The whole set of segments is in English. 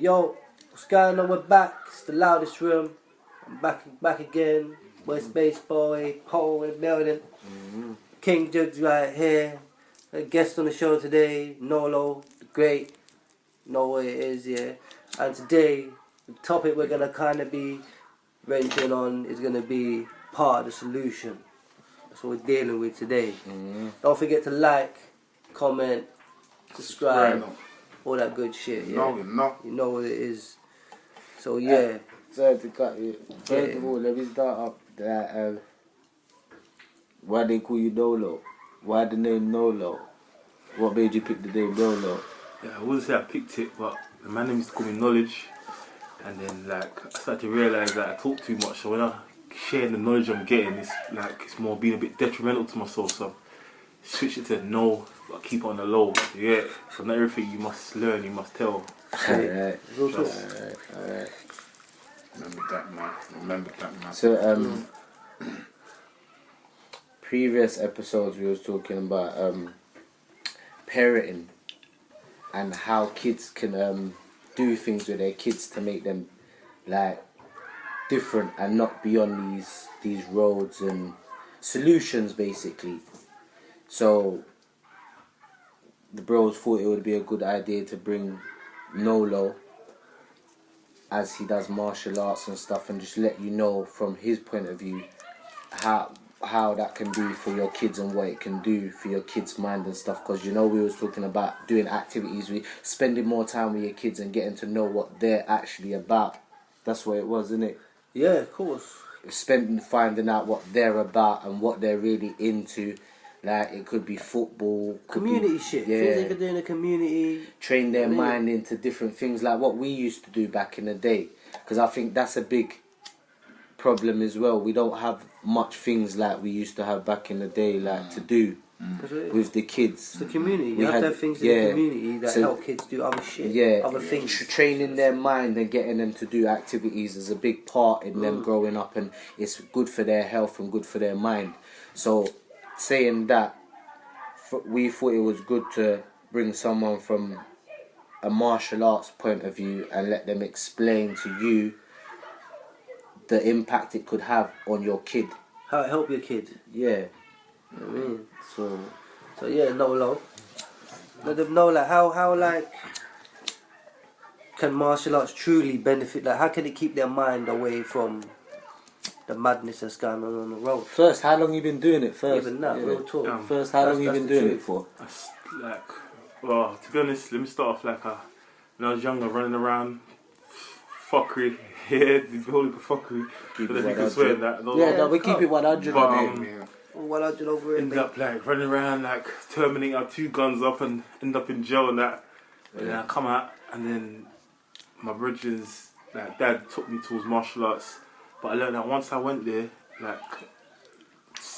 Yo, what's going on? We're back. It's the Loudest Room. I'm back again. We're Spaceboy Po in the building. King Juugz right here. A guest on the show today, Knolowthagreat. Know what it is, yeah. And today, the topic we're gonna kind of be venturing on is gonna be part of the solution. That's what we're dealing with today. Don't forget to like, comment, subscribe, all that good shit. Yeah, you know what it is. So yeah. Sorry to cut you. First of all, let me start up that. Why they call you Nolo? Why the name Nolo? What made you pick the name Nolo? Yeah, I wouldn't say I picked it, but my name used to call me Knowledge, and then like I started to realise that I talk too much. So when I share the knowledge I'm getting, it's more being a bit detrimental to myself. So I switched it to no, but keep it on the low. Yeah. So not everything you must learn, you must tell. Alright. Remember that, man. So previous episodes we was talking about parenting and how kids can do things with their kids to make them like different and not be on these roads and solutions basically. So the bros thought it would be a good idea to bring Nolo, as he does martial arts and stuff, and just let you know from his point of view how that can be for your kids and what it can do for your kids' mind and stuff. Because you know we was talking about doing activities, spending more time with your kids and getting to know what they're actually about. That's what it was, isn't it? Yeah, of course. Finding out what they're about and what they're really into. Like it could be football, Community shit. Yeah. Things they could do in the community. Train their mind into different things like what we used to do back in the day. Because I think that's a big problem as well. We don't have much things like we used to have back in the day, like to do with the kids. It's the community. We You have had- to have things in yeah. the community that help kids do other shit. Other things. Training their mind and getting them to do activities is a big part in them growing up, and it's good for their health and good for their mind. So saying that, we thought it was good to bring someone from a martial arts point of view and let them explain to you the impact it could have on your kid. How it help your kid. Yeah. You know what I mean? So yeah, Nolo. Let them know like how like can martial arts truly benefit, like how can it keep their mind away from the madness that's going on the road. First, how long you been doing it first? Even that, real talk. First, how long you been doing it for? Well, to be honest, let me start off like when I was younger, running around, fuckery, the whole heap of fuckery. I don't know if you can swear that. We keep it 100 on it. 100 over it. End up like running around like Terminator, 2 guns up, and end up in jail and that. And then I come out, and then my brother's like dad took me towards martial arts. But I learned that once I went there, like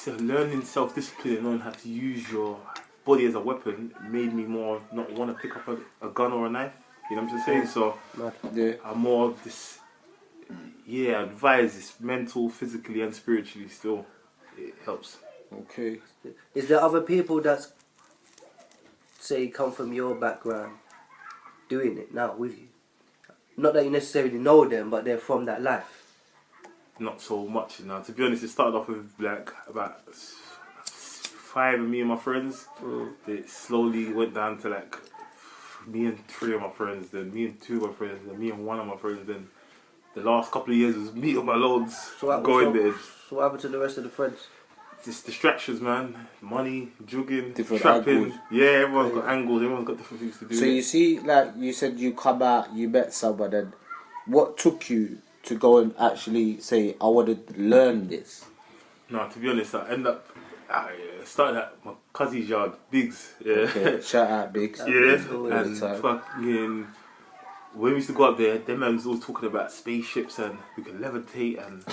learning self-discipline and knowing how to use your body as a weapon made me more not want to pick up a gun or a knife. You know what I'm saying? So I'm more of this. Yeah, advise this mental, physically, and spiritually. Still, it helps. Okay. Is there other people that say come from your background doing it now with you? Not that you necessarily know them, but they're from that life. Not so much, you know. To be honest, it started off with like about 5 of me and my friends. It slowly went down to like me and 3 of my friends, then me and 2 of my friends, then me and 1 of my friends. Then the last couple of years was me on my loads going there. So what happened to the rest of the friends? Just distractions, man. Money, jugging, Different trapping. angles. Yeah, everyone's got angles. Everyone's got different things to do. So you see, like you said, you come out, you met someone, then what took you to go and actually say, I want to learn this? No, to be honest, I started at my cousin's yard, Biggs. Yeah. Okay, shout out Biggs. Yeah, and fucking when we used to go up there, them men was all talking about spaceships and we could levitate and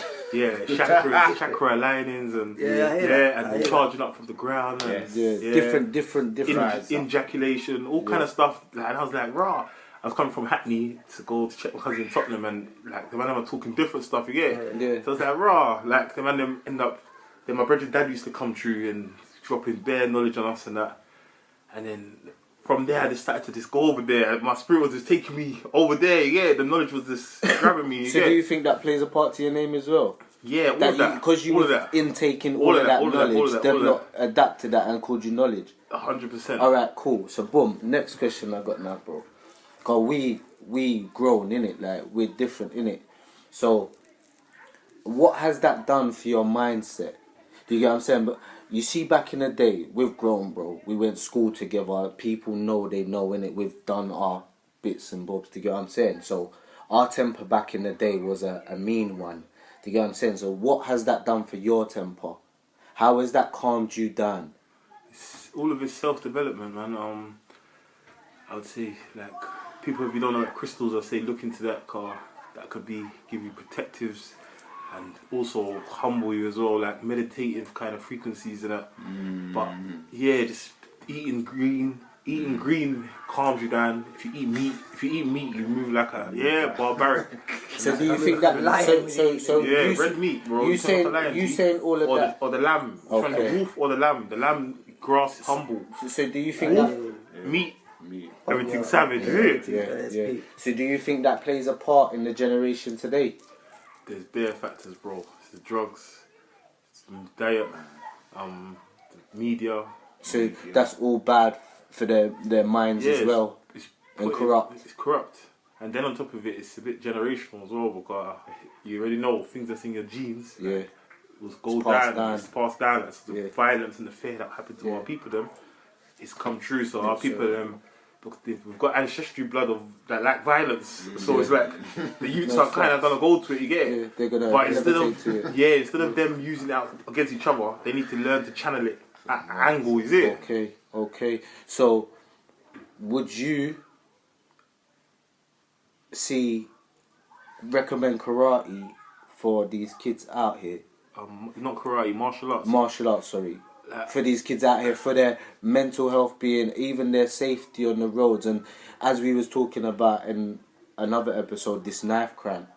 chakra alignings and and charging up from the ground and different ejaculation, all kind of stuff. Like, and I was like, rah. I was coming from Hackney to go to check my cousin in Tottenham, and like the man were talking different stuff. So I was like, rah. Like the man them end up. Then my brother's dad used to come through and dropping bare knowledge on us and that, and then from there, I just started to just go over there. My spirit was just taking me over there. Yeah, the knowledge was just grabbing me. So do you think that plays a part to your name as well? Yeah, all of that. Because you were intaking all of that knowledge, them not adapted that and called you knowledge. 100%. All right, cool. So boom, next question I got now, bro. Cause we grown in it, like we're different in it. So what has that done for your mindset? Do you get what I'm saying? But you see, back in the day, we've grown, bro. We went to school together. People know they know in it. We've done our bits and bobs. Do you get what I'm saying? So our temper back in the day was a mean one. Do you get what I'm saying? So what has that done for your temper? How has that calmed you down? All of it's self-development, man. I would say, like, people, if you don't know what crystals, I say look into that car. That could give you protectives and also humble you as well, like meditative kind of frequencies and that. But yeah, just eating green calms you down. If you eat meat, you move like a barbaric. So do you think that red meat, bro. You saying all of that, or the lamb? Okay. The wolf or the lamb? The lamb grass is humble. So do you think that meat? Everything's savage, yeah. So do you think that plays a part in the generation today? There's bare factors, bro. It's the drugs, it's the diet, the media. So that's all bad for their minds as well, and corrupt. It's corrupt, and then on top of it, it's a bit generational as well because you already know things that's in your genes. Yeah, it was It's passed down. That's the violence and the fear that happened to our people. Them, it's come true. So our people, we've got ancestry blood of that like violence. So it's like the youths are kind of gonna go to it. You get it? Yeah, they're gonna. But instead of them using it out against each other, they need to learn to channel it at angle. Is it? Okay. So, would you recommend karate for these kids out here? Not karate, martial arts. Martial arts, sorry. For these kids out here, for their mental health being, even their safety on the roads, and as we was talking about in another episode, this knife crime.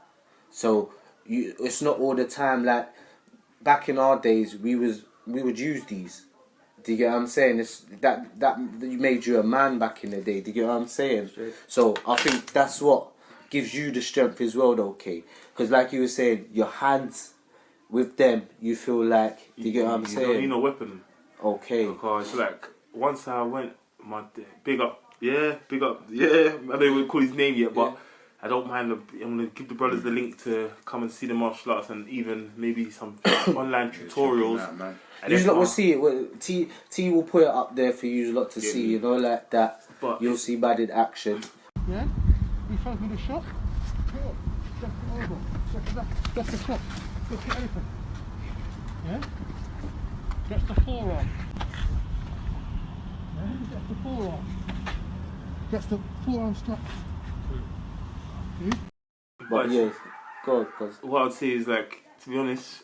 So it's not all the time. Like back in our days, we would use these. Do you get what I'm saying? It's that made you a man back in the day. Do you get what I'm saying? Straight. So I think that's what gives you the strength as well, though, okay? Because like you were saying, your hands. With them, you feel like, do you get what I'm saying? You don't need no weapon. Okay. Because it's like, once I went, big up, I don't even call his name yet, but I don't mind, I'm going to give the brothers the link to come and see the martial arts and even maybe some online tutorials. You lot will see it, T will put it up there for you lot to see, you know, like that. But you'll see bad in action. Yeah? You throws me the shot? Cool. Just the elbow. Just the shot. Just the anything. Yeah? Just the forearm. Yeah? Just the forearm. Just the forearm strap. But yes, God, cause what I'd say is like, to be honest,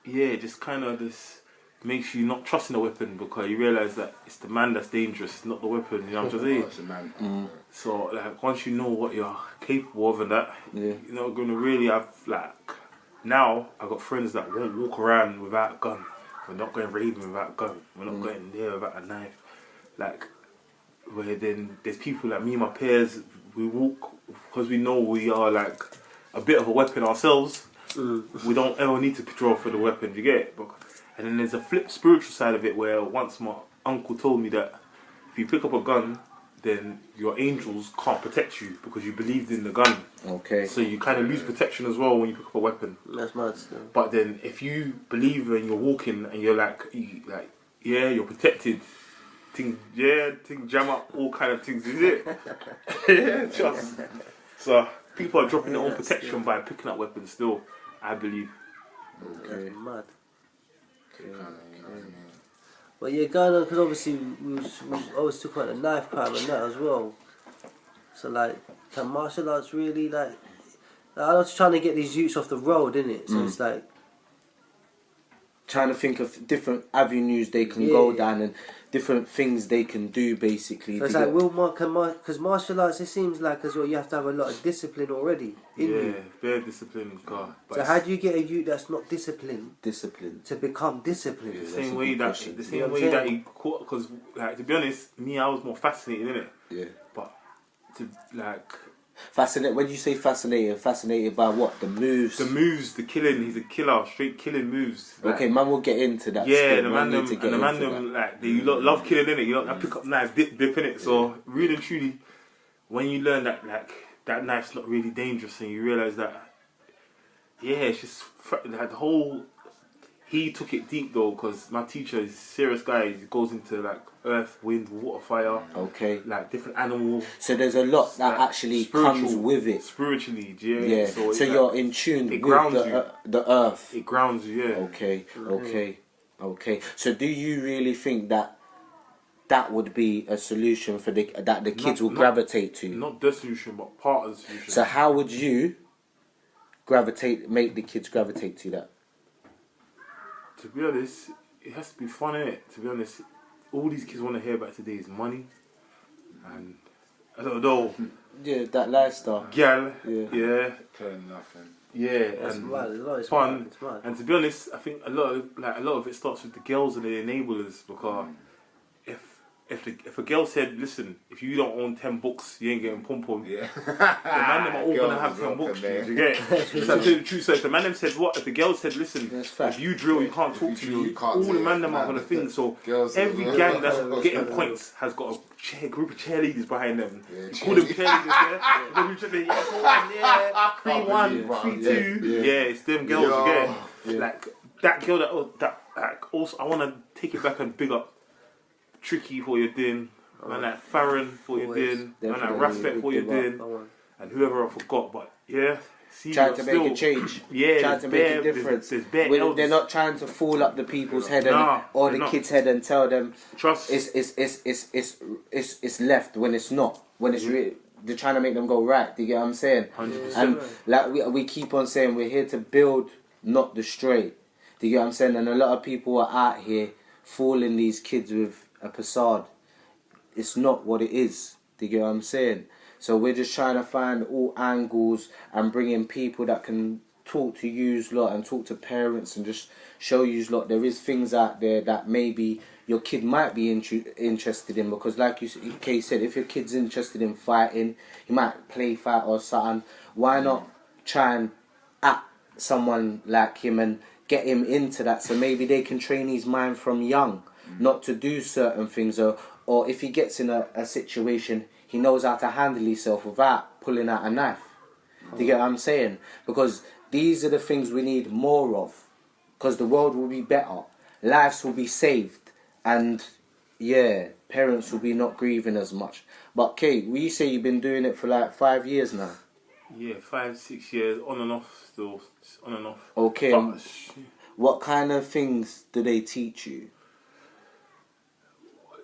just kind of this makes you not trusting the weapon because you realise that it's the man that's dangerous, not the weapon, you know what I'm saying? So like once you know what you're capable of and that, you're not going to really have like, now I've got friends that won't walk around without a gun. We're not going raving without a gun. We're not going there without a knife. Like, where then there's people like me and my peers, we walk because we know we are like a bit of a weapon ourselves. We don't ever need to draw for the weapon, you get it? And then there's a flip spiritual side of it where once my uncle told me that if you pick up a gun, then your angels can't protect you because you believed in the gun. Okay. So you kind of lose protection as well when you pick up a weapon. That's mad still. But then if you believe and you're walking and you're like, you're protected. Things jam up, all kind of things, is it? Just. So people are dropping their own protection by picking up weapons still, I believe. Okay. That's mad. But yeah, going on, because obviously we always took on the knife crime and that as well. So like, can martial arts really like I'm just trying to get these youths off the road, innit? So it's like, trying to think of different avenues they can go down and different things they can do basically. So it's like, because martial arts, it seems like as well you have to have a lot of discipline already in you. Bare discipline, God. So how do you get a youth that's not disciplined to become disciplined? The same way that he caught, because like to be honest, me I was more fascinated in it. Yeah. But to like. Fascinated. When you say fascinated by what? The moves. The moves, the killing. He's a killer. Straight killing moves. Like, okay, man, we'll get into that. Yeah, still. the man them like they love killing in it. You know, pick up knife, dip in it. So really and truly, when you learn that like that knife's not really dangerous, and you realise that, it's just like the whole. He took it deep though, because my teacher is a serious guy. He goes into like earth, wind, water, fire. Okay. Like different animals. So there's a lot that actually comes with it. Spiritually, yeah. So you're in tune with the earth. It grounds you, Okay. So do you really think that would be a solution for the kids will gravitate to? Not the solution, but part of the solution. So how would you make the kids gravitate to that? To be honest, it has to be fun, innit? To be honest, all these kids want to hear about today is money, and I don't know. Yeah, that lifestyle. Gal, Turn nothing. Yeah, that's and mad. Fun. It's mad. And to be honest, I think a lot of it starts with the girls and the enablers, because if a girl said, listen, if you don't own 10 books, you ain't getting pom-pom. Yeah. The man them are all going to have 10 books. You get it? So the truth. So if the man them said what? If the girl said, listen, if you drill, you can't talk to me. All the man them are going to think. So every gang that's getting points has got a group of cheerleaders behind them. You call them cheerleaders, yeah? 3-1, 3-2. Yeah, it's them girls, you get it? Like, that girl that also, I want to take it back and big up Tricky for what you're doing, man like Farron for what you're doing, man like Raspet for what you're doing, and whoever I forgot, but trying to make a change, trying to make a difference. They're not trying to fool up the people's head or the kids' head and tell them it's left when it's not, when it's really. They're trying to make them go right. Do you get what I'm saying? 100%. And like we keep on saying, we're here to build, not destroy. Do you get what I'm saying? And a lot of people are out here fooling these kids with a facade. It's not what it is. Do you get what I'm saying? So we're just trying to find all angles and bring in people that can talk to yous lot and talk to parents and just show yous lot there is things out there that maybe your kid might be interested in, because like Kay said, if your kid's interested in fighting, he might play fight or something. Why not try and act someone like him and get him into that, so maybe they can train his mind from young not to do certain things, or if he gets in a situation, he knows how to handle himself without pulling out a knife. Do you get what I'm saying? Because these are the things we need more of, because the world will be better, lives will be saved, and parents will be not grieving as much. But Kate, you say you've been doing it for like 5 years now? Yeah, 5-6 years, on and off still, on and off. Okay, what kind of things do they teach you?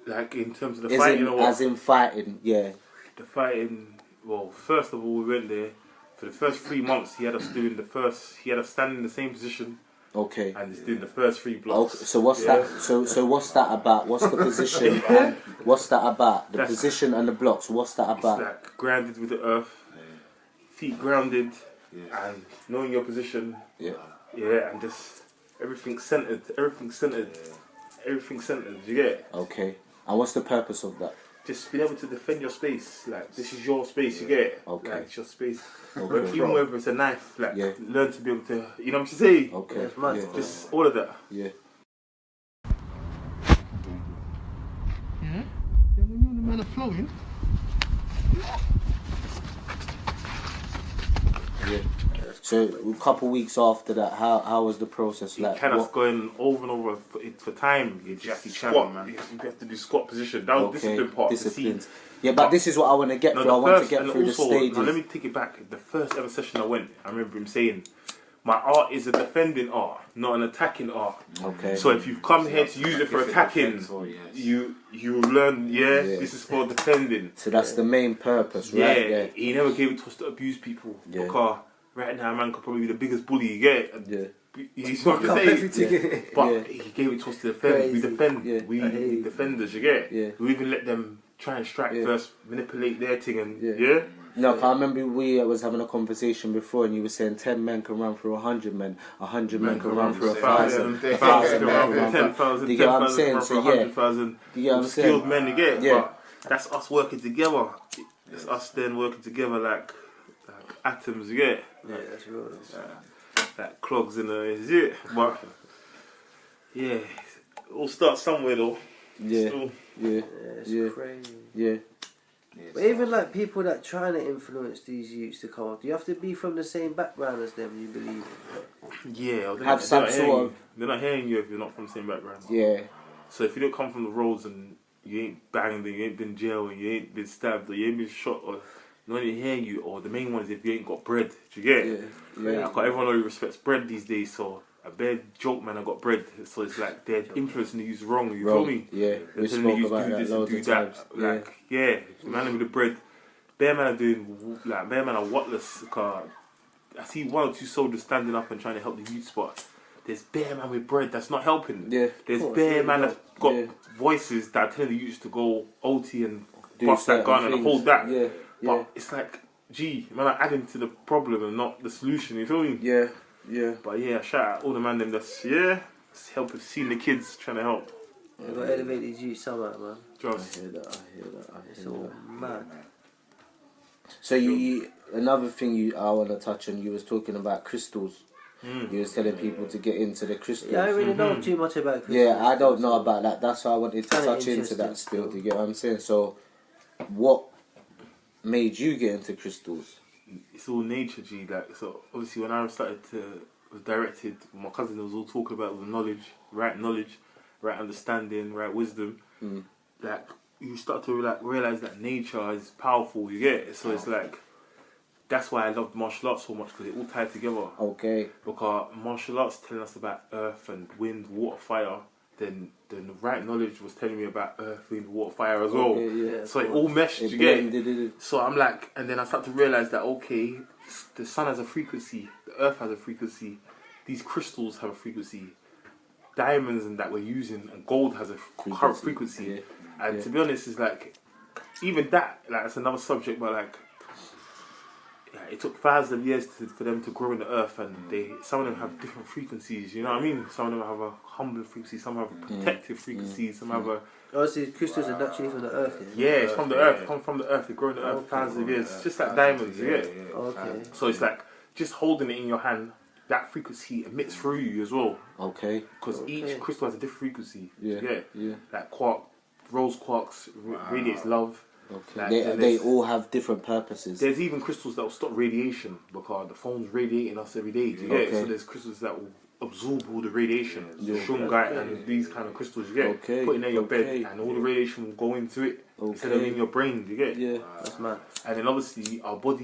Like in terms of the fighting or what? As in fighting, yeah. The fighting, well, first of all, we went there. For the first 3 months, he had us stand in the same position. Okay. And he's doing the first 3 blocks. Okay, so what's that? So what's that about? What's the position? And what's that about? The position and the blocks. What's that about? It's like grounded with the earth, feet grounded, and knowing your position. Yeah. Yeah, and just everything centered. You get it? Okay. And what's the purpose of that? Just being able to defend your space. Like, this is your space, you get it? Okay. Like, it's your space. Okay. Even whether it's a knife, like, learn to be able to, you know what I'm saying? Okay. Just all of that. Yeah. Yeah? Then when you and the man are flowing, Yeah. So a couple weeks after that, how was the process like? Kind of going over and over for time. You have to squat, man. You have to do squat position. That was discipline part. Disciplines. Yeah, but this is what I want to get through. I want to get through the stages. Now let me take it back. The first ever session I went, I remember him saying, my art is a defending art, not an attacking art. Okay. So if you've come here to use it for attacking, you learn, this is for defending. So that's the main purpose, right? Yeah. He never gave it to us to abuse people. Because right now, man could probably be the biggest bully you get. you see what I'm Fuck up saying? everything. But Yeah. he gave it to us to defend. We Crazy. defend. Yeah. We I hear you. defenders, you get it? Yeah. We even let them try and strike Yeah. first, manipulate their thing, and Yeah. yeah. No, 'cause I remember we was having a conversation before, and you were saying 10 men can run through 100 men, 100 men can run through 1,000, 1,000 1,000 can men run can for run 10,000, through. You get what I'm 10,000 saying? can So run for yeah, 100,000 you get what I'm skilled saying? men, you get it? Yeah. But that's us working together. It's us then working together like atoms, you get it? Yeah, that's real. Like clogs in the is it? But yeah, it all starts somewhere though. Yeah, Still. yeah, Yeah, it's yeah, crazy. yeah. But even like people that trying to influence these youths to come up, do you have to be from the same background as them? You believe? Yeah, or Have some not sort hearing of- you. They're not hearing you if you're not from the same background. Yeah, So if you don't come from the roads and you ain't banged, and you ain't been in jail, and you ain't been stabbed, or you ain't been shot, or no one ain't hearing you, or the main one is if you ain't got bread. Do you get it? yeah, yeah. Like, everyone already respects bread these days, so a bad joke man I got bread. So it's like they're influencing the youth wrong, you feel me? Yeah, we They're telling the spoke youth about do that this and loads do of that. times. Like, yeah, the man with the bread. Bear man are doing, like, bear man are whatless. I see one or two soldiers standing up and trying to help the youth spot. There's bear man with bread that's not helping. Yeah. There's Of course, bear yeah, man that's got yeah. voices that are telling the youth to go OT and Do bust that certain gun and things. hold that. Yeah, But yeah, it's like, gee, man are adding to the problem and not the solution, you feel me? yeah, yeah. But yeah, shout out all the man them that's, yeah, it's helping, seeing the kids trying to help. You got to elevate these youths somehow, man. I Just, hear that. I hear that. I It's hear all that. mad. So you another thing I want to touch on. You was talking about crystals. You was telling people to get into the crystals. Yeah, I don't really know too much about crystals. Yeah, I don't know about that. That's why I wanted to Kinda touch into interesting that still. still. Do you get what I'm saying? So, what made you get into crystals? it's all nature, G. Like, so obviously when I started to, was directed, my cousin was all talking about the knowledge, right understanding, right wisdom. Like, you start to like realize that nature is powerful, you get it? So it's like, that's why I love martial arts so much, because it all tied together. Okay. Because martial arts telling us about earth and wind, water, fire, then the right knowledge was telling me about earth, wind, water, fire as well. Okay, yeah. So it all meshed, It you get it? blended it. So I'm like, and then I start to realize that, okay, the sun has a frequency, the earth has a frequency, these crystals have a frequency, diamonds and that we're using, and gold has a current frequency. Yeah. And Yeah. to be honest, it's like, even that, like, that's another subject, but like, yeah, it took thousands of years for them to grow in the earth, and some of them have different frequencies, you know what I mean? Some of them have a humbling frequency, some have a protective frequency, some have a... Obviously, crystals are naturally from the earth, Yeah, it's from the earth, come from the earth, they grow in the earth thousands of years, just like diamonds, yeah. Okay. So it's like, just holding it in your hand, that frequency emits through you as well, Okay. because each crystal has a different frequency, Yeah. yeah. Yeah. Like quark, rose quarks radiates love. Okay. Like, They then they there's- all have different purposes. There's even crystals that will stop radiation, because the phone's radiating us every day. Do you get it? Okay. So there's crystals that will absorb all the radiation. Yeah. Shungite and these kind of crystals, you get it? Okay. Put it in your bed, Okay. and all the radiation will go into it instead of Okay. in your brain. Do you get it? Yeah. That's mad. And then obviously our blood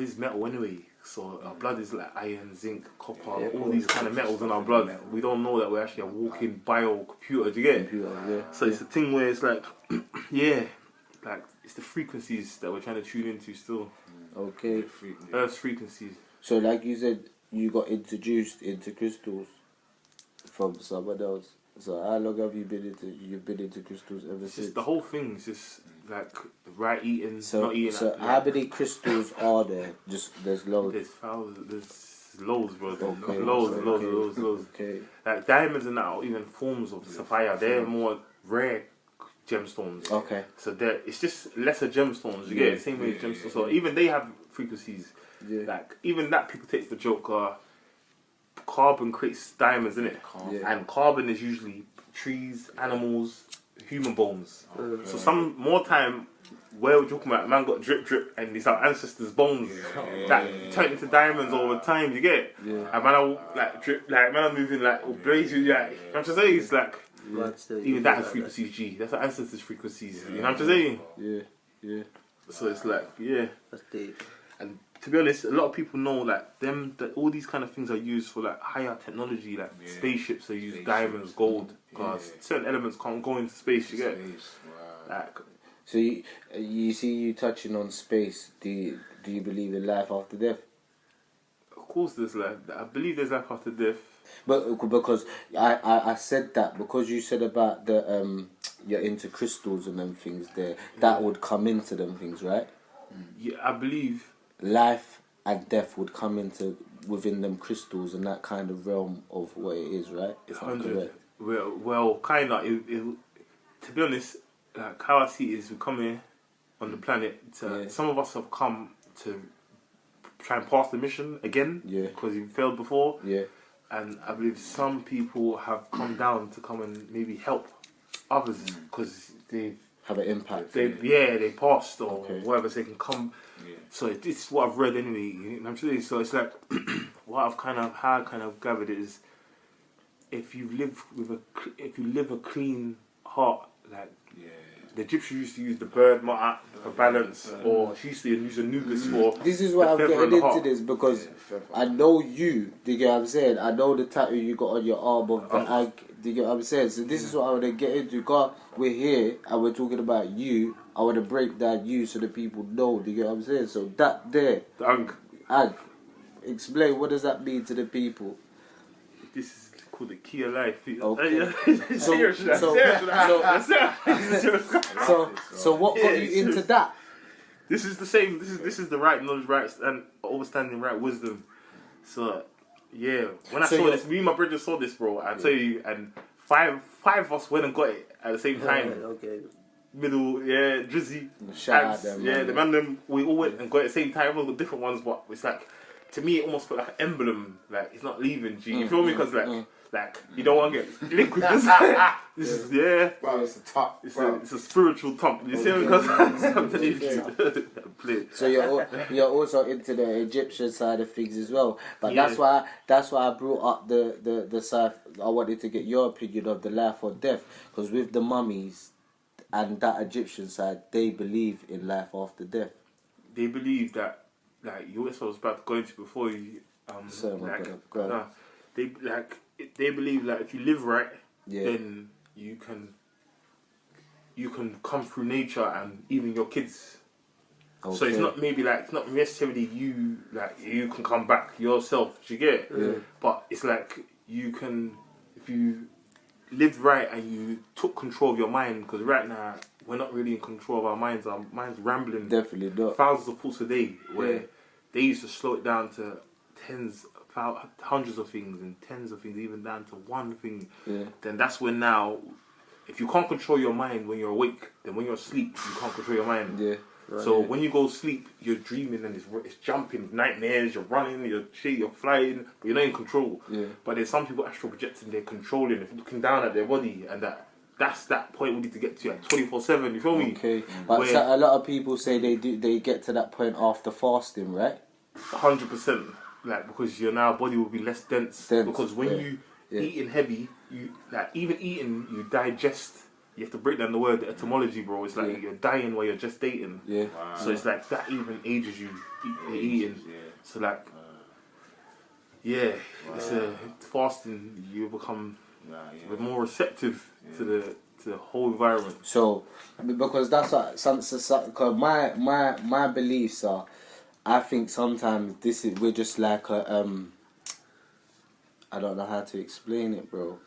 is metal anyway. So our blood is like iron, zinc, copper, all these kind of metals in our blood. We don't know that we're actually a walking bio computer. Do you get it? Computer, yeah. So it's a thing where it's like, yeah, like it's the frequencies that we're trying to tune into still. Okay. Earth's frequencies. So, like you said, you got introduced into crystals from someone else. So, how long have you been into crystals ever It's since? just the whole thing is just like right eating, So, not eating. so how many crystals are there? Just there's loads. There's thousands, there's loads, bro. Okay. Loads. Okay. Like diamonds and that are even forms of sapphire. They're more rare gemstones. Okay. So it's just lesser gemstones. You get it? Same way as gemstones. So even they have frequencies. Yeah. Like even that people take the joke. Carbon creates diamonds, innit? Yeah. And carbon is usually trees, animals, human bones. So some more time, where we're talking about, man got drip, and it's our ancestors' bones that turn into diamonds over time. You get it? Yeah. And man, are like drip, like man, are moving like blaze you. Like, you know what I'm trying to say? It's like Mad still. even that has frequencies G. That's our ancestors' frequencies. You know what I'm trying to say? Yeah. Yeah. So it's like That's deep. and to be honest, a lot of people know like that all these kind of things are used for like higher technology, like spaceships. They use diamonds, gold, because certain elements can't go into space. You get it? Like So you see you touching on space. Do you believe in life after death? of course, there's life. I believe there's life after death. But because I said that because you said about the you're into crystals and them things there, that would come into them things, right? Yeah, I believe. Life and death would come into within them crystals and that kind of realm of what it is, right? If I'm 100. correct. Well, kind of. To be honest, like how I see it is, we come here on the planet. Some of us have come to try and pass the mission again. Yeah. Because you failed before. Yeah. And I believe some people have come down to come and maybe help others because they've Have an impact. they passed or Okay. whatever, so they can come. Yeah. So this is what I've read anyway. You know what I'm saying? So it's like how I kind of gathered it is if you live a clean heart, like the Egyptians used to use the bird mata for balance, or she used to use Anubis for. This is why I'm the feather getting in the into heart. this because I know you. Do you get what I'm saying? I know the tattoo you got on your arm of the egg. Do you get what I'm saying? So this is what I want to get into. God, we're here and we're talking about you. I want to break down you so that people know. Do you get what I'm saying? So that there, The Ang. Ag, explain what does that mean to the people? This is called the key of life. Okay. So what got you into that? This is the same. This is the right knowledge, right and understanding, right wisdom. So yeah, when I So saw you're- this, me and my brother saw this, bro. I tell you, and five of us went and got it at the same time. Okay. Middle, Drizzy, Shout out Ants, them, yeah, man. the man them. We all went and got it at the same time. Everyone got different ones, but it's like to me, it almost felt like an emblem. Like it's not leaving. G, you feel me? Because like you don't want to get linked with this. This is Bro, it's the top. It's a spiritual top. You see me? Because I'm telling you, play. So you're also into the Egyptian side of things as well. But Yeah. that's why I brought up the side. I wanted to get your opinion of the life or death because with the mummies and that Egyptian side, they believe in life after death. They believe that, like you also was about to go into before you, So, go on. they believe that if you live right, Yeah. then you can come through nature and even your kids. Okay. So it's not it's not necessarily you can come back yourself. Do you get it? Yeah. But it's like you can if you lived right and you took control of your mind, because right now we're not really in control of our minds. Our minds rambling. Definitely not. Thousands of thoughts a day, where Yeah. they used to slow it down to hundreds of things and tens of things, even down to one thing. Yeah. Then that's when now, if you can't control your mind when you're awake, then when you're asleep, you can't control your mind. Yeah. So when you go sleep, you're dreaming and it's jumping, nightmares, you're running, you're flying, but you're not in control. Yeah. But there's some people astral projecting, they're controlling, they're looking down at their body, and that's that point we need to get to at 24/7. You feel me? Okay. But Where- so a lot of people say they get to that point after fasting, right? 100%. Like because your body will be less dense. Because when you eating heavy, you even eating, you digest. You have to break down the word, the etymology, bro. It's like you're dying while you're gestating. Yeah. Wow. So it's like that even ages you eating. Yeah. So like, it's fasting. You become more receptive to the whole environment. So because that's what cause my beliefs are, I think sometimes we're just like a I don't know how to explain it, bro.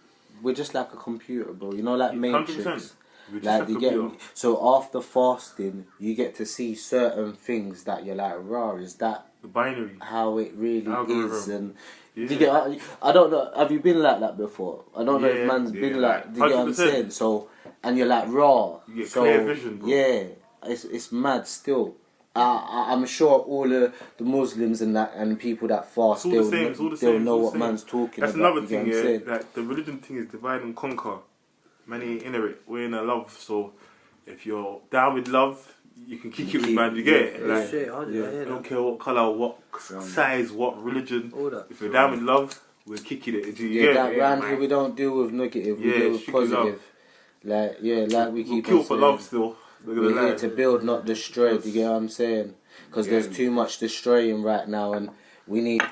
We're just like a computer, bro. You know, like 100%. Matrix. We're just Like a you get computer. me? So after fasting, you get to see certain things that you're like, raw. Is that The binary. how it really Algorithm. is? And Yeah. you get, I don't know. Have you been like that before? I don't know Yeah, if man's yeah, been like. Do you get what I'm 100%. saying? So and you're like raw. You get so, clear vision, bro. Yeah, it's mad still. I'm sure all the Muslims and people that fast, It's all the same. It's all the same. they'll know it's all what the same. man's talking That's about. another you thing, get what I'm yeah. saying? Like the religion thing is divide and conquer. Many in it. We're in a love, so if you're down with love, you can kick it with man. You get it? Yeah, Like, straight, 100, I I hear don't that. care what colour, what size, what religion. All that. If you're down with love, we're kicking it. Do you Yeah, get that it? round man. here we don't deal with negative, we Yeah, deal with strictly love. positive. Like like we We'll keep kill on for saying, love still. Look at we're the here line. to build, not destroy. Do you get what I'm saying? Because there's too much destroying right now, and we need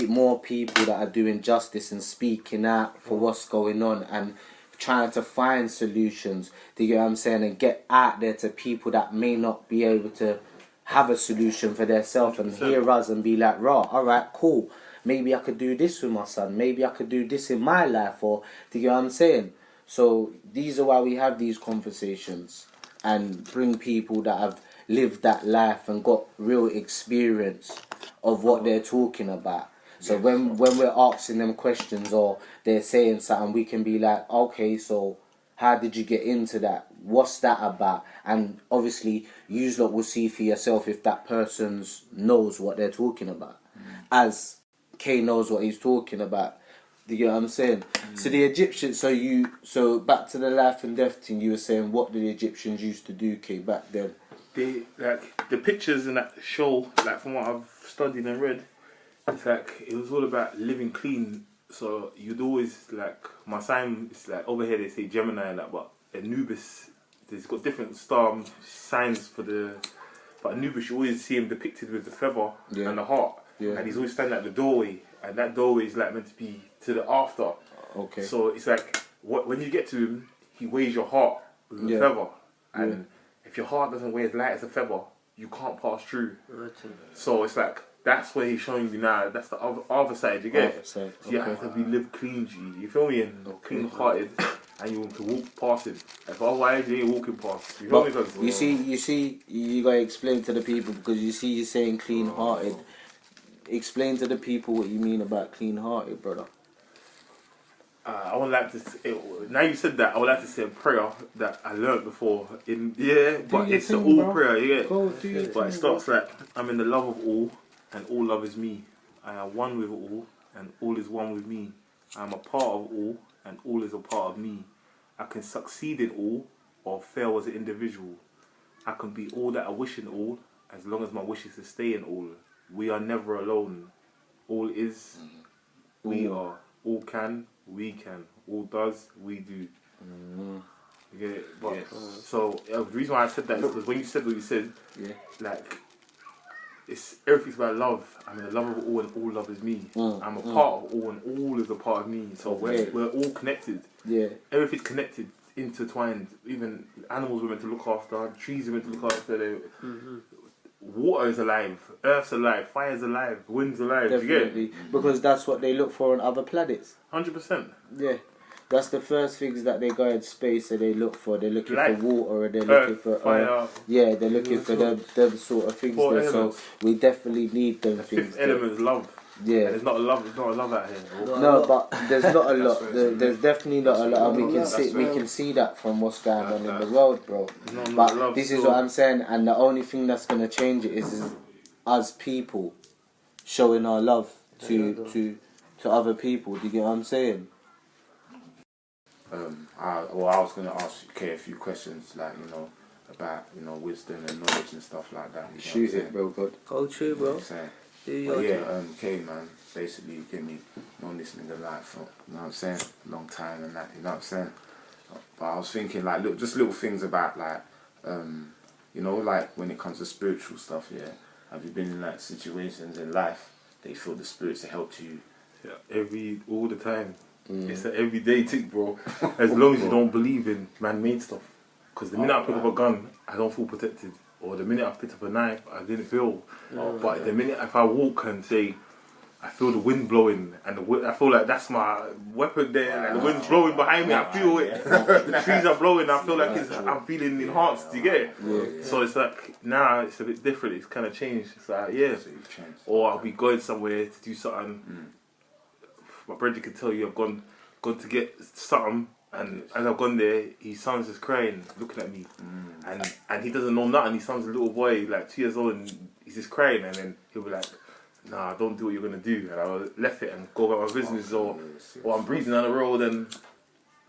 more people that are doing justice and speaking out for what's going on and trying to find solutions. Do you get what I'm saying? And get out there to people that may not be able to have a solution for themselves and hear us and be like, raw, all right, cool. maybe I could do this with my son, maybe I could do this in my life, or do you get what I'm saying? So these are why we have these conversations and bring people that have lived that life and got real experience of what they're talking about. So when we're asking them questions or they're saying something, we can be like, okay, so how did you get into that? What's that about? And obviously, you lot will see for yourself if that person knows what they're talking about. As Kay knows what he's talking about. Do you get what I'm saying? So the Egyptians, so back to the life and death thing, you were saying, what did the Egyptians used to do, Kay, back then? They, like, the pictures in that show, like, from what I've studied and read, it's like, it was all about living clean. So you'd always, like, my sign is like, over here they say Gemini and that, but Anubis, there's got different star signs for the, but Anubis, you always see him depicted with the feather and the heart. Yeah. And he's always standing at the doorway, and that doorway is like meant to be to the after. Okay. So it's like, when you get to him, he weighs your heart with a feather. And if your heart doesn't weigh as light as a feather, you can't pass through. So it's like, that's where he's showing you now. That's the other side, you get it? So you have to be live clean, G. You feel me? And clean-hearted, and you want to walk past it. If otherwise, you ain't walking past. You feel me? Cause, you see, you gotta explain to the people, because you see, you're saying clean-hearted. Explain to the people what you mean about clean-hearted, brother. I would like to say, now you said that, I would like to say a prayer that I learnt before. But it's the all prayer, yeah. But it starts like, I'm in the love of all, and all love is me. I am one with all, and all is one with me. I am a part of all, and all is a part of me. I can succeed in all, or fail as an individual. I can be all that I wish in all, as long as my wish is to stay in all. We are never alone. All is, we are. All can, we can. All does, we do. You get it? But, so the reason why I said that is because when you said what you said, like, it's everything's about love. I'm in the love of all, and all love is me. I'm a part of all, and all is a part of me. So we're all connected. Yeah, everything's connected, intertwined. Even animals were meant to look after. Trees are meant to look after. Water is alive, earth's alive, fire's alive, wind's alive. Definitely, you get it? Because that's what they look for on other planets. 100%. Yeah, that's the first things that they go in space and they look for. They're looking Life. for water, and they're Earth, looking for fire. yeah, they're looking for them sort of things. Four There. So elements. we definitely need them The things. fifth element is love. Yeah. And there's not a love out here. No, but there's not a lot. There's definitely not a lot, and we can see that from what's going on in the world, bro. But this is what I'm saying, and the only thing that's gonna change it is us people showing our love to other people. Do you get what I'm saying? I was gonna ask Kay a few questions, like, about wisdom and knowledge and stuff like that. Shoot it, bro. God. Go true, bro. Kay, man, basically you get me known this nigga like for, long time and that, what I'm saying? But I was thinking, like, just little things about, like, like when it comes to spiritual stuff, have you been in, like, situations in life that you feel the spirits have helped you? Yeah, all the time. It's an everyday thing, bro. As long as you don't believe in man-made stuff. Because the minute I pick up a gun, I don't feel protected. Or the minute I picked up a knife, I didn't feel. But the minute if I walk and say, I feel the wind blowing, and I feel like that's my weapon there, and the wind's blowing behind me, I feel it. The trees are blowing, I feel like I'm feeling enhanced, do you get it? Yeah. So it's like, now it's a bit different, it's kind of changed. It's like, or I'll be going somewhere to do something. My brother can tell you I've gone to get something, and as I've gone there, his son's just crying, looking at me, and he doesn't know nothing. His son's a little boy, like 2 years old, and he's just crying, and then he'll be like, "Nah, don't do what you're gonna do," and I left it and go about my business, or I'm breathing down the road and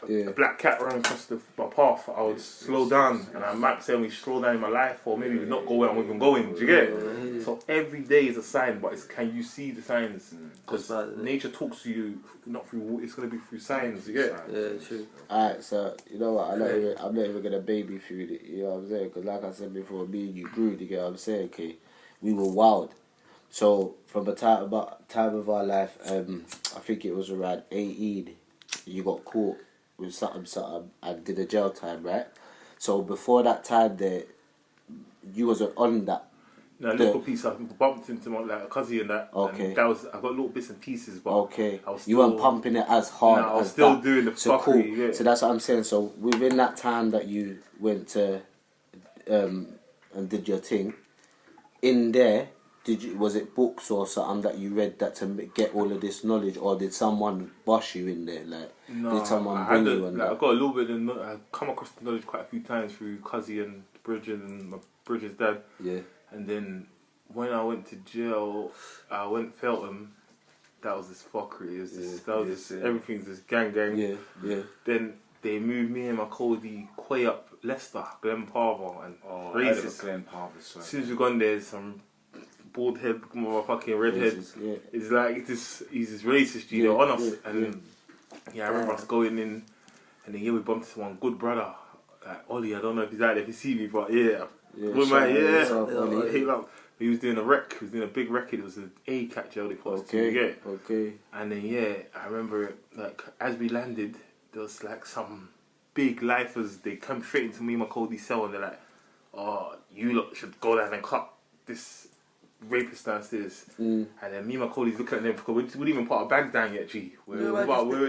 a black cat ran across my path. I would slow down, and I might say we slow down in my life, or maybe not go where I'm even going. Do you get it? So every day is a sign, but can you see the signs? Because nature talks to you not through. It's gonna be through signs. You get it? Yeah, true. Alright, so you know what? I'm not even gonna baby food it. You know what I'm saying? Because like I said before, me and you grew. You get what I'm saying? Okay, we were wild. So from the time of our life, I think it was around 18, you got caught with something, and did a jail time, right? So before that time, there, you wasn't on that. No, little piece. I bumped into my like a cousin and that. Okay. And that was I got little bits and pieces, but Okay. I was You still, weren't pumping it as hard. I was as still that. doing the so fuckery. cool. Yeah. So that's what I'm saying. So within that time that you went to, and did your thing, in there, was it books or something that you read that to get all of this knowledge, or did someone boss you in there? Like, No, did someone I bring had you on like, that? I got a little bit of I come across the knowledge quite a few times through Cuzzy and Bridget and my Bridget's dad. Yeah. And then when I went to jail, I went Feltham. That was this fuckery. It was just, that was just, everything's just gang. Yeah. Yeah. Then they moved me and my Cody Quay up Leicester, Glen Parva, and racist. Glen Parva. As soon as we gone there, some bald head, motherfucking redhead. Yeah. It's like he's this racist, you know, on us. And I remember us going in, and then we bumped into one good brother, like Ollie. I don't know if he's out there if you see me, but he was doing a wreck. He was doing a big record. It was an A cat jail they put us to. Okay. And then I remember like as we landed, there was like some big lifers. They come straight into me and my Cody's cell, and they're like, "Oh, you lot should go down and cut this rapist downstairs." And then me and my Cody's looking at them because we didn't even put our bag down yet. We were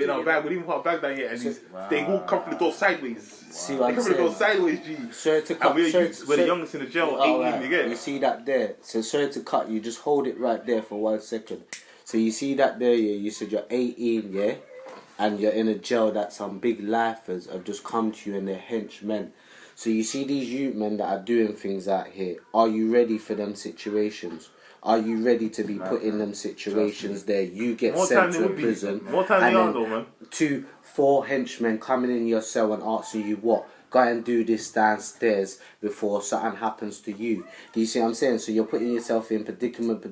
in our bag. We didn't even put our bag down yet, and they all come from the door sideways. See what they I'm come from the door saying? sideways, G. Sorry to cut. And we're the youngest in the jail, 18. You get You it? see that there? So sorry to cut you. Just hold it right there for 1 second. So you see that there? Yeah. You said you're 18, yeah, and you're in a jail that some big lifers have just come to you and they're henchmen. So you see these youth men that are doing things out here. Are you ready for them situations? Are you ready to be put in them situations there? You get sent to a prison. More time they are though, man. 2, 4 henchmen coming in your cell and asking you what? Go and do this downstairs before something happens to you. Do you see what I'm saying? So you're putting yourself in predicament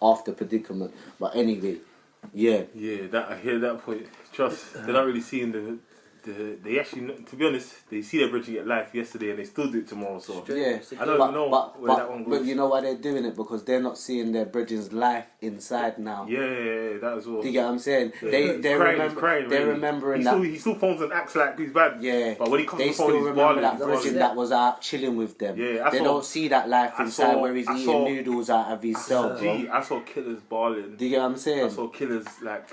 after predicament. But anyway, yeah. Yeah, that I hear that point. Trust, they're not really seeing they actually, to be honest, they see their Bridget get life yesterday and they still do it tomorrow. So Yeah, I don't even know where that one goes. But you know why they're doing it? Because they're not seeing their brethren's life inside now. Yeah, that as well. Do you get what I'm saying? Yeah. They're remembering that. He still phones and acts like he's bad. Yeah, but when he comes they to the still phone, he's remember balling. that brethren that was out chilling with them. Yeah, they don't see that life inside where he's eating noodles out of his cell, bro. I saw killers balling. Do you get what I'm saying? I saw killers like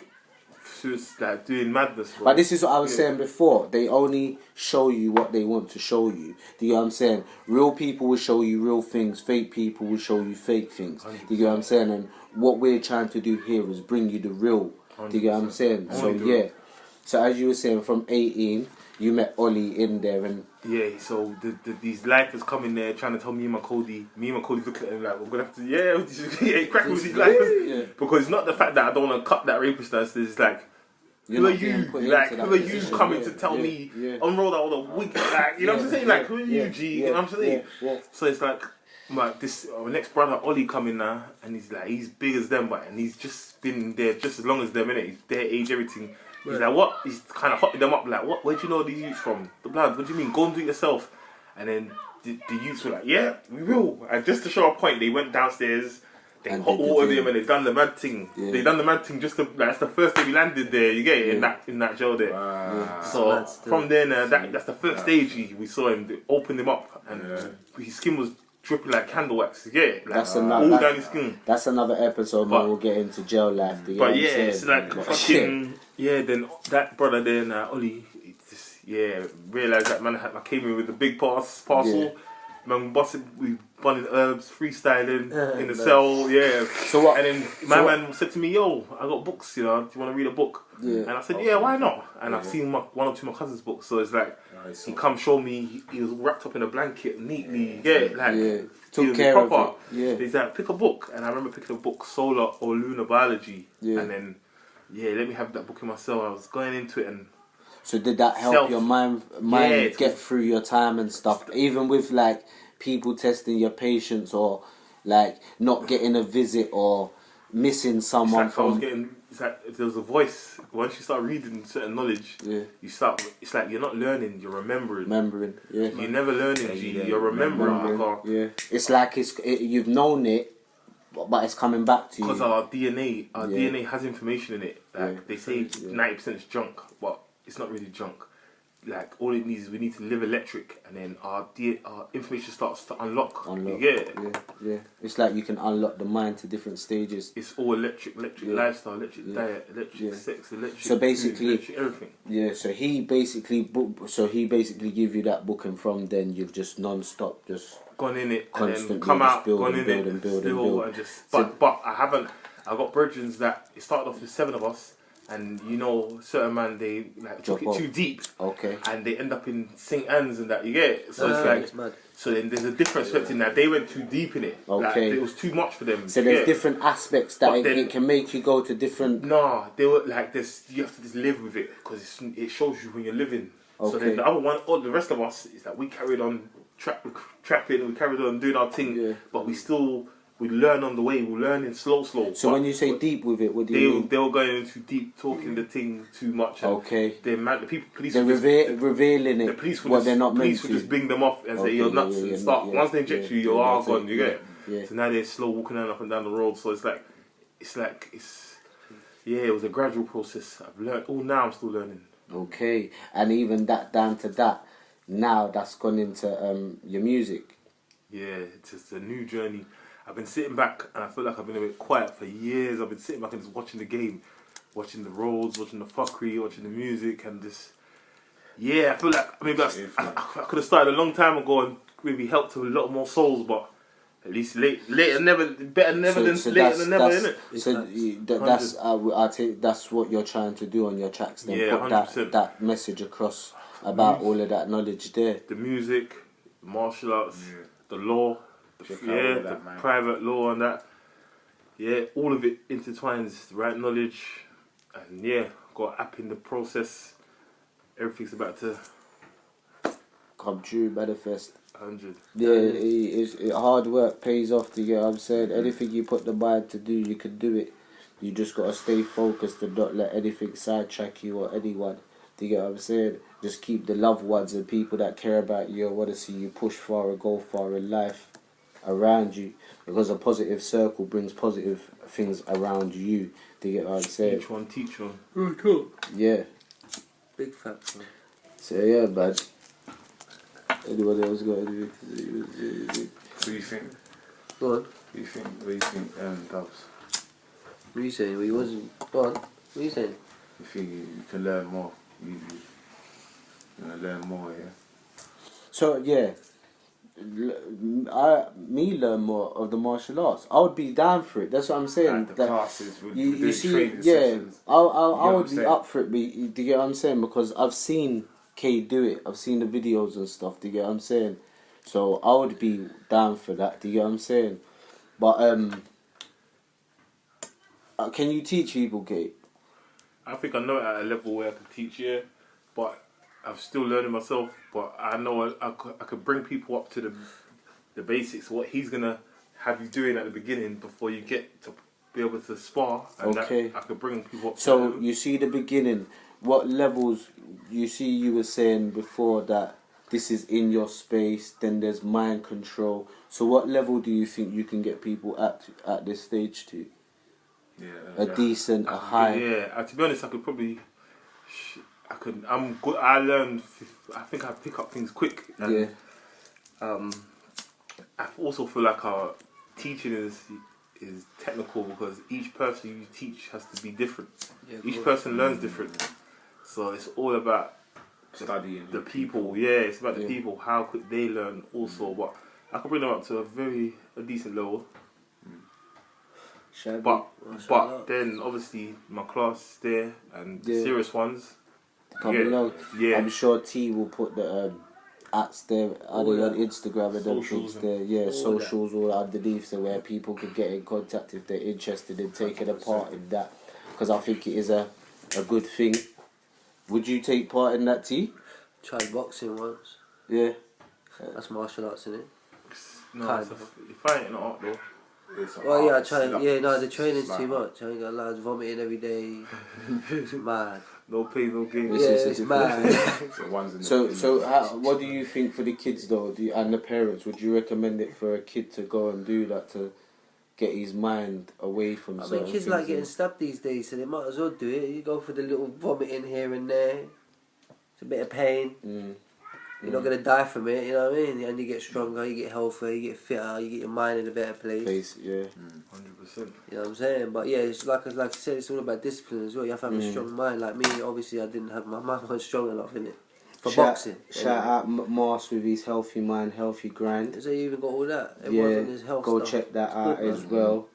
doing madness. Bro. But this is what I was saying before. They only show you what they want to show you. Do you get what I'm saying? Real people will show you real things. Fake people will show you fake things. 100%. Do you get what I'm saying? And what we're trying to do here is bring you the real. 100%. Do you get what I'm saying? So yeah. So as you were saying, from 18, you met Ollie in there and... Yeah, so these lifers come in there trying to tell me and my Cody looking at him like, we're going to have to, crack with these lifers. Yeah. Because it's not the fact that I don't want to cut that rapist downstairs, it's like, who are you? Like, who are you coming to tell me, unroll that all the wig, like, you know what I'm saying? Like, who are you, G? You know what I'm saying? So it's like this, our next brother, Ollie, coming now, and he's like, he's big as them, and he's just been there just as long as them, innit? He's their age, everything. He's like, what? He's kind of hotting them up, like, what? Where do you know these youths from? The blood, what do you mean? Go and do it yourself. And then the youths were like, yeah, we will. And just to show a point, they went downstairs, they hot watered him, and they done the mad thing. Yeah. They done the mad thing just to, like, that's the first day we landed there, you get it, in that jail there. So from then, that's the first stage we saw him, they opened him up, and his skin was dripping like candle wax, you get it? Like, all down his skin. That's another episode where we'll get into jail life. But yeah, it's like fucking, then that brother there, Ollie, realised that man I came in with a big parcel. Yeah. Man, we bunning herbs, freestyling in the cell, So what? And then my man said to me, yo, I got books, you know, do you want to read a book? Yeah. And I said, yeah, why not? And I've seen one or two of my cousin's books, so it's like, he come show me, he was wrapped up in a blanket neatly, took care of it. Yeah. He's like, pick a book. And I remember picking a book, Solar or Lunar Biology. Yeah. And then, let me have that book in myself. I was going into it and... So did that help your mind get through your time and stuff? Even with like people testing your patience or like not getting a visit or missing someone it's like if there was a voice. Once you start reading certain knowledge, it's like you're not learning, you're remembering. You're never learning, you're remembering. It's like you've known it, but it's coming back to you. Because our DNA has information in it. Like they say 90% is junk, but it's not really junk. like all it needs is we need to live electric, and then our information starts to unlock. Unlock. You get it? Yeah. It's like you can unlock the mind to different stages. It's all electric lifestyle, electric diet, electric sex, electric. So basically, food, electric everything. Yeah. So he basically give you that book, and from then you've just non-stop just gone in it, and constantly then come out, build gone and in build it, and build still, and build. and just. But I haven't. I got brethren that it started off with 7 of us. And you know, certain man they like took it too deep, and they end up in St. Anne's and that. You get it? So it's like, so then there's a difference in that they went too deep in it. Like, it was too much for them. So there's different aspects that it can make you go to different. Nah, they were like this. You have to just live with it because it shows you when you're living. So then the other one, all the rest of us is that we carried on trapping, we carried on doing our thing, but we learn on the way. We're learning slow. So when you say deep with it, what do you mean? They were going into deep, talking the thing too much. And the police. They're revealing it. The police would they're not meant to. Police would just bring them off and say you're nuts and start. Once they inject you, you're all gone. You get it? Yeah. So now they're slow walking up and down the road. So it was a gradual process. I've learned. Now I'm still learning. Okay, and even that down to that. Now that's gone into your music. Yeah, it's just a new journey. I've been sitting back and I feel like I've been a bit quiet for years. I've been sitting back and just watching the game, watching the roads, watching the fuckery, watching the music, and just I feel like maybe I could have started a long time ago and maybe helped to a lot more souls, but at least later never better never than later than never, innit? So I think that's what you're trying to do on your tracks. Then put 100%. that message across about all of that knowledge there. The music, martial arts, the law. The private law and that. Yeah, all of it intertwines, the right knowledge, and got an app in the process. Everything's about to come true, manifest. 100. Yeah, hard work pays off. You get what I'm saying? Anything you put the mind to do, you can do it. You just gotta stay focused and not let anything sidetrack you or anyone. Do you get what I'm saying? Just keep the loved ones and people that care about you and want to see you push far and go far in life around you, because a positive circle brings positive things around you. Do you get what I'm saying? Each one teach one. Oh, cool. Yeah. Big facts, man. So yeah, man. Anyone else got anything to say? What do you think? Go on. What do you think, Dubs? What are you saying? Well, you wasn't. Go on. What are you saying? You think you can learn more? You want to learn more, yeah? So yeah. Learn more of the martial arts. I would be down for it. That's what I'm saying. Like the classes, you see, training yeah, sessions. I would be up for it. Do you get what I'm saying? Because I've seen K do it. I've seen the videos and stuff. Do you get what I'm saying? So I would be down for that. Do you get what I'm saying? But can you teach people, K? I think I know it at a level where I can teach, but I'm still learning myself, but I know I could bring people up to the basics, what he's going to have you doing at the beginning before you get to be able to spar. And I could bring people up so to you see the beginning, what levels, you were saying before that this is in your space, then there's mind control. So what level do you think you can get people at this stage to? Yeah, decent, a high. Yeah, to be honest, I could probably... I'm good. I learn. I think I pick up things quick. And, I also feel like our teaching is technical because each person you teach has to be different. Yeah, each person learns different. So it's all about studying the people. Yeah, it's about the people. How quick they learn also. But I can bring them up to a decent level. But then obviously my class is there and the serious ones. Coming along. Yeah. I'm sure T will put the ats there on Instagram and them things there. Yeah, socials all underneath, so where people can get in contact if they're interested in taking a part in that. Because I think it is a good thing. Would you take part in that, T? Tried boxing once. Yeah. That's martial arts, isn't it? No, you're fighting art though. Well, yeah, the training's too much. I ain't got lads vomiting every day. It's mad. No pain, no gain. Yeah, it's mad. So what do you think for the kids though, and the parents? Would you recommend it for a kid to go and do that to get his mind away from certain things? Kids like getting stabbed these days, so they might as well do it. You go for the little vomiting here and there. It's a bit of pain. You're not gonna die from it, you know what I mean? And you get stronger, you get healthier, you get fitter, you get your mind in a better place. Yeah. 100%. You know what I'm saying? But yeah, it's like I said, it's all about discipline as well. You have to have a strong mind. Like me, obviously, I didn't have my mind wasn't strong enough in it for boxing. Shout out Mars with his healthy mind, healthy grind. So you even got all that. Everyone's on his health go stuff. check that out as well.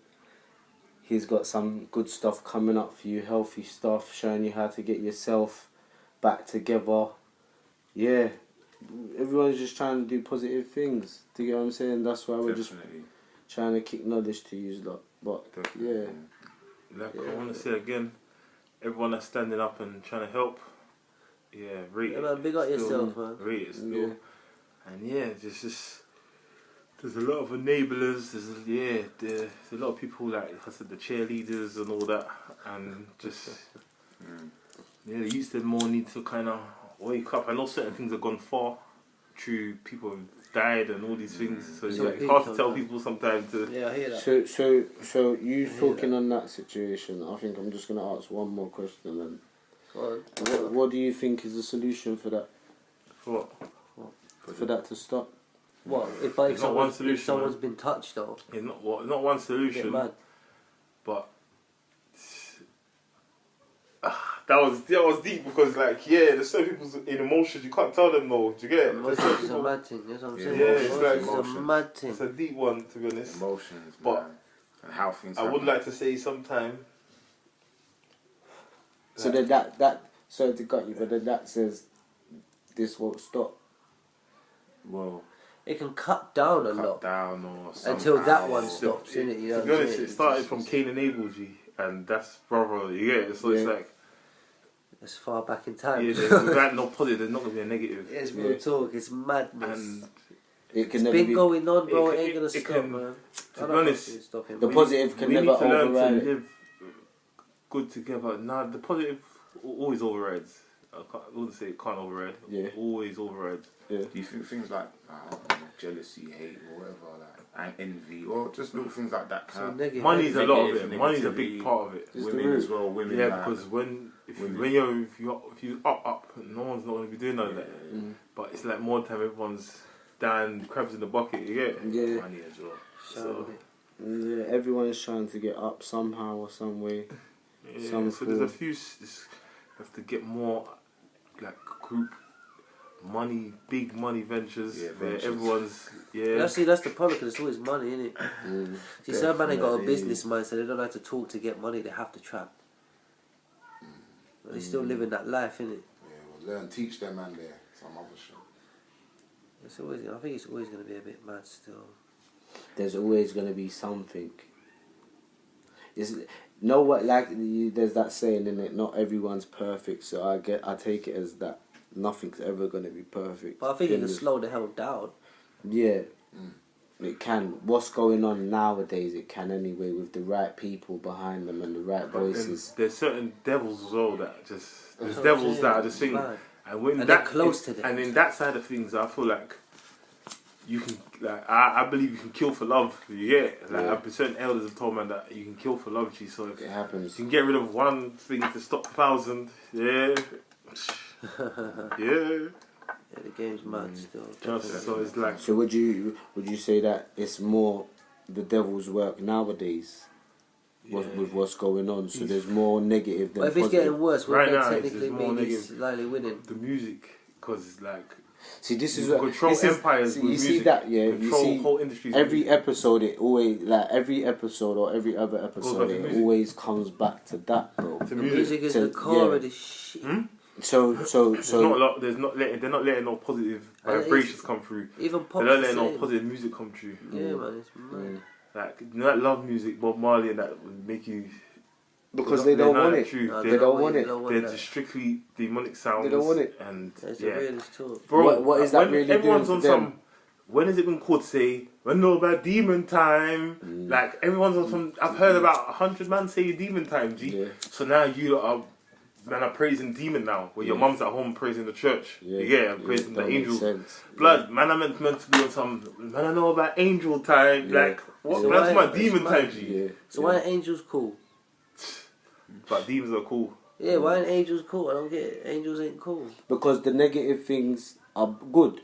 He's got some good stuff coming up for you, healthy stuff, showing you how to get yourself back together. Yeah, everyone's just trying to do positive things. Do you get what I'm saying? That's why we're just trying to kick knowledge to you lot. But Definitely. I want to say again, everyone that's standing up and trying to help, rate it. Man, big up yourself, man. Rate it still. And there's a lot of enablers. There's a lot of people like I said, the cheerleaders and all that, and the youth more need to kind of wake up. I know certain things have gone far. True, people have died and all these things, so it's like hard to tell people sometimes. Yeah, I hear that. So you talking on that situation? I think I'm just gonna ask one more question then. Go on. What do you think is the solution for that? For what? For that to stop? What? If not one solution, if someone's been touched though. It's not one solution. Mad. But that was deep because there's certain people in emotions you can't tell them no. Do you get it? Emotions is a mad thing. That's what I'm saying. Yeah, it's like Emotions is a mad thing. It's a deep one to be honest. Emotions, but man, and how things. I would like to say sometime. So then that sorry to cut you, but then that says this won't stop. Well, it can cut down a lot or until that one still, stops, innit? You know to be honest, it started from Cain and Abel, G, and that's brother. You get it? So it's like as far back in time. Yeah, there's no positive. There's not gonna be a negative. It's real talk. It's madness. And it can it's been going on, bro. It ain't gonna stop, man. To be honest, the positive can never override it. Live good together. Nah, the positive always overrides. I wouldn't say it can't override. Yeah. Always overrides. Yeah. Do you think things like jealousy, hate, or whatever, like envy, or just little things like that? Money's a lot of it. Money's a big part of it. Women as well. Women. Yeah, because if you up, no one's not gonna be doing none of that. But it's like more time everyone's down, crabs in the bucket. You get yeah. Money as well. So yeah, everyone's trying to get up somehow or some way. Yeah, so there's a few. Have to get more like group money, big money ventures where everyone's that's the problem because it's always money, isn't it? See, some man ain't got a business mind, so they don't have to talk to get money. They have to trap. But they still living that life, innit? Yeah, well, teach them and there some other shit. It's always. I think it's always going to be a bit mad still. There's always going to be something. There's that saying in it. Not everyone's perfect, so I take it as that nothing's ever going to be perfect. But I think it can slow the hell down. Yeah, it can. What's going on nowadays? It can anyway with the right people behind them and the right voices. There's certain devils as well that there's devils that are just thing, and they're close to them. And in that side of things, I feel like you can I believe you can kill for love. Certain elders have told me that you can kill for love. So if it happens, you can get rid of one thing to stop 1,000. Yeah. Yeah, the game's mad still. So it's like. So would you say that it's more the devil's work nowadays? With what's going on, so there's more negative than positive. But if it's getting worse, right now technically mean he's likely winning. The music, because see, this is what control empires. You see that, yeah. Control you see whole industries. Every episode, it always every episode or every other episode, it always comes back to that, bro. The music is the core of the shit. So they're not letting no positive vibrations come through. Even pop. They're not letting no positive music come through. Yeah, man, it's mad. That love music, Bob Marley, and that would make you. Because they don't want it. They don't want it. They're just strictly demonic sounds. They don't want it. And that's the realest talk. Bro, what is that really everyone's doing on for them? When has it been called to say, when know about demon time? Like, everyone's on some. I've heard about 100 man say demon time, G. Yeah. So now you lot are praising demon now, where your mum's at home praising the church. Praising the angels. Blood, man, I'm meant to be on some. Man, I know about angel time. Like, what? That's my demon time, G. So why are angels cool? But demons are cool. Yeah, why ain't angels cool? I don't get it. Angels ain't cool. Because the negative things are good.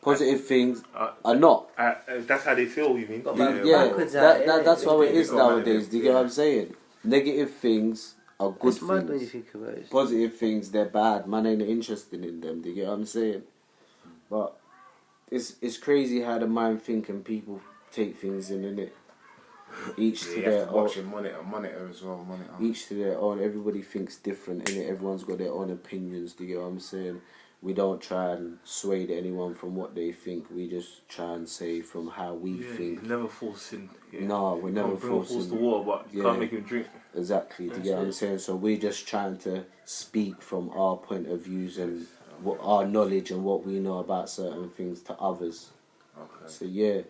Positive things are not. That's how they feel, you mean? Got Yeah, back- backwards out, innit? that's how it is Got man nowadays. in Do you it, get what yeah. I'm saying? Negative things are good It's mad when you things. think about it. Positive things, they're bad. Man ain't interested in them. Do you get what I'm saying? But it's crazy how the mind think and people take things in, innit? Each Yeah, to you their have to own. watch it, monitor as well, monitor. Each to their own. Everybody thinks different, innit? Everyone's got their own opinions. Do you get what I'm saying? We don't try and sway anyone from what they think. We just try and say from how we think. Never forcing. Yeah. No, we're You never can't bring a forcing. force to water, but you Yeah. can't make him drink. Exactly. Do you get what I'm saying? So we're just trying to speak from our point of views and what our knowledge and what we know about certain things to others. Okay. So yeah,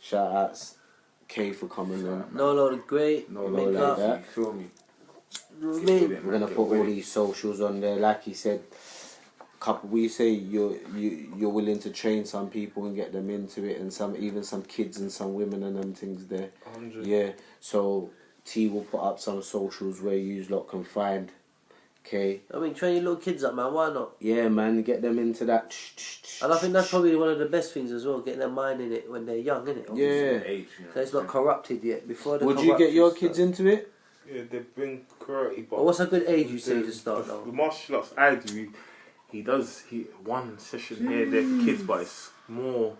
shout outs K for coming on. Knolowthagreat. No, Make like up. that. You feel me? You know what I Get mean? with it, We're man, gonna get put with all it. these socials on there, like he said. Couple, we say you're willing to train some people and get them into it, and some kids and some women and them things there. 100. Yeah. So T will put up some socials where you lot can find. Okay. I mean, train your little kids up, man. Why not? Yeah, man, get them into that. And I think that's probably one of the best things as well, getting their mind in it when they're young, innit? Yeah. Age, you know So it's what not corrupted yet. Before the Would you get your corruption kids into it? Yeah, they've been karate, but Well, what's a good age you say to start the now? martial arts I do, he does one session here there for kids, but it's more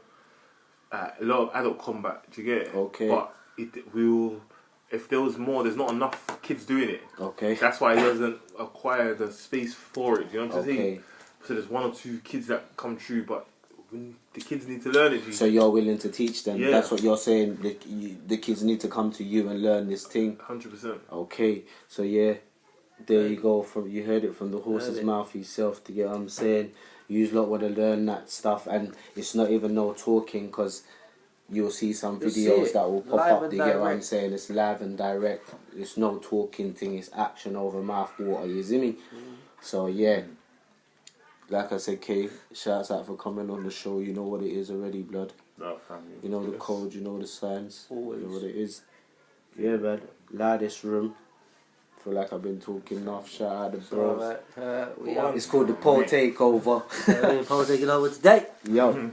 a lot of adult combat. Do you get it? Okay. But it will. If there was more, there's not enough kids doing it. Okay. That's why he doesn't acquire the space for it. Do you know what I'm saying? Okay. So there's one or two kids that come true, but the kids need to learn it. G. So you're willing to teach them. Yeah. That's what you're saying. The kids need to come to you and learn this thing. 100%. Okay. So yeah, there you go. You heard it from the horse's Heard it. mouth himself. To get what I'm saying, you lot want to learn that stuff, and it's not even no talking because you'll see some You'll see videos it. that will pop Live up. and Do you get what I'm direct. saying? It's live and direct. It's no talking thing. It's action over mouth water. You see me? So yeah. Like I said, Kay, shouts out for coming on the show. You know what it is already, blood. No, family. You know the code, you know the signs. Always. You know what it is. Yeah, man. Loudest Room. Feel like I've been talking enough. Shout out the bros. Alright, we are. It's called the Po Takeover. Paul taking over today. Yo.